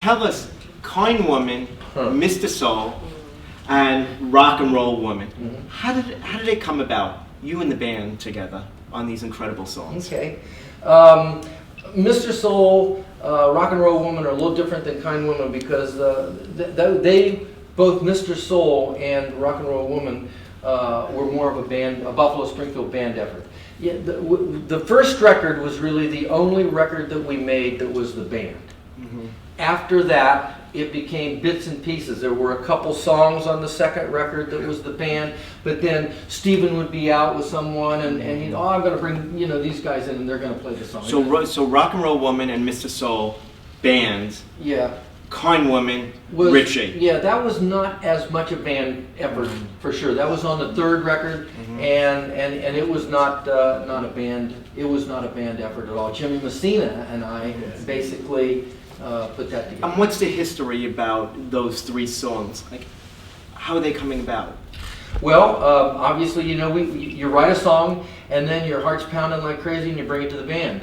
Tell us, Kind Woman, Mr. Soul, and Rock and Roll Woman. How did it come about, you and the band together, on these incredible songs? Okay. Mr. Soul, Rock and Roll Woman are a little different than Kind Woman because they, both Mr. Soul and Rock and Roll Woman, were more of a Buffalo Springfield band effort. Yeah, the first record was really the only record that we made that was the band. After that, it became bits and pieces. There were a couple songs on the second record that was the band, but then Stephen would be out with someone, and he'd, oh, I'm going to bring these guys in, and they're going to play the song. So Rock and Roll Woman and Mr. Soul, bands. Yeah. Kind Woman, Richie. Yeah, that was not as much a band effort for sure. That was on the third record, and it was not a band. It was not a band effort at all. Jim Messina and I basically put that together. And what's the history about those three songs? Like, how are they coming about? Well, obviously, you write a song, and then your heart's pounding like crazy, and you bring it to the band.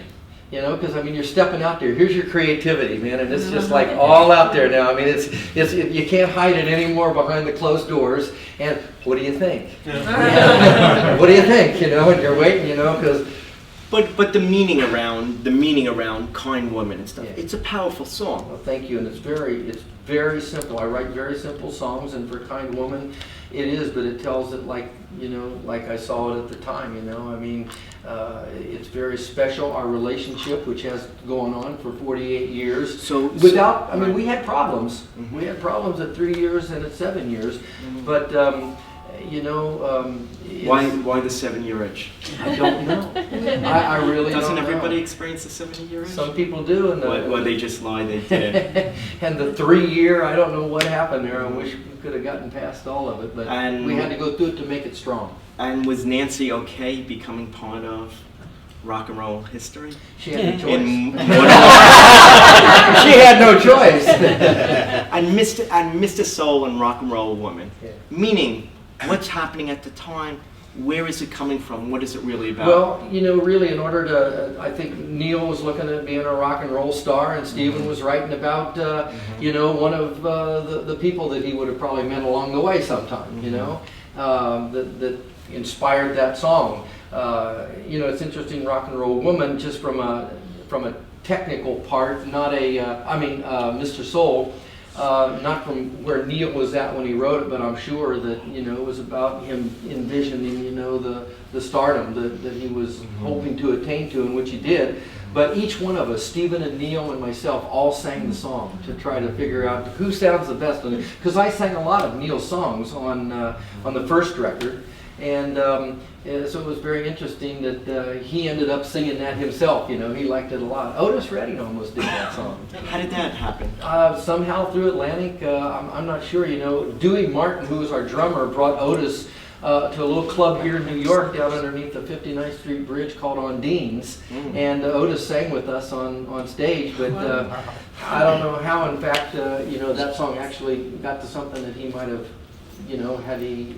Because I mean, you're stepping out there. Here's your creativity, man, and it's just like all out there now. I mean, it's you can't hide it anymore behind the closed doors. And what do you think? What do you think? And you're waiting, because. But the meaning around Kind Woman and stuff. Yeah. It's a powerful song. Well, thank you, and it's very simple. I write very simple songs, and for Kind Woman, it is, but it tells it like I saw it at the time. I mean, it's very special. Our relationship, which has gone on for 48 years. So I mean, we had problems. We had problems at 3 years and at 7 years, but. Why the 7-year itch? I don't know. I really Doesn't don't everybody know. experience the 7-year itch? Some people do, and well, they just lie. They did. And the 3-year, I don't know what happened there. I wish we could have gotten past all of it, but we had to go through it to make it strong. And was Nancy okay becoming part of rock and roll history? She had no choice. She had no choice. and Mr. Soul and Rock and Roll Woman, meaning. What's happening at the time? Where is it coming from? What is it really about? Well, really, in order to, I think Neil was looking at being a rock and roll star, and Stephen was writing about, one of the people that he would have probably met along the way sometime, that inspired that song. It's interesting, Rock and Roll Woman, just from a technical part, not Mr. Soul. Not from where Neil was at when he wrote it, but I'm sure that it was about him envisioning the stardom that he was hoping to attain to, and which he did. But each one of us, Stephen and Neil and myself, all sang the song to try to figure out who sounds the best on it. Because I sang a lot of Neil's songs on the first record, and so it was very interesting that he ended up singing that himself. He liked it a lot. Otis Redding almost did that song. How did that happen? Somehow through Atlantic. I'm not sure. Dewey Martin, who was our drummer, brought Otis to a little club here in New York down underneath the 59th Street Bridge called Ondine's, and Otis sang with us on stage. But I don't know how, in fact, that song actually got to something that he might have, had he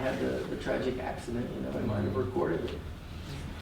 had the tragic accident, he might have recorded it.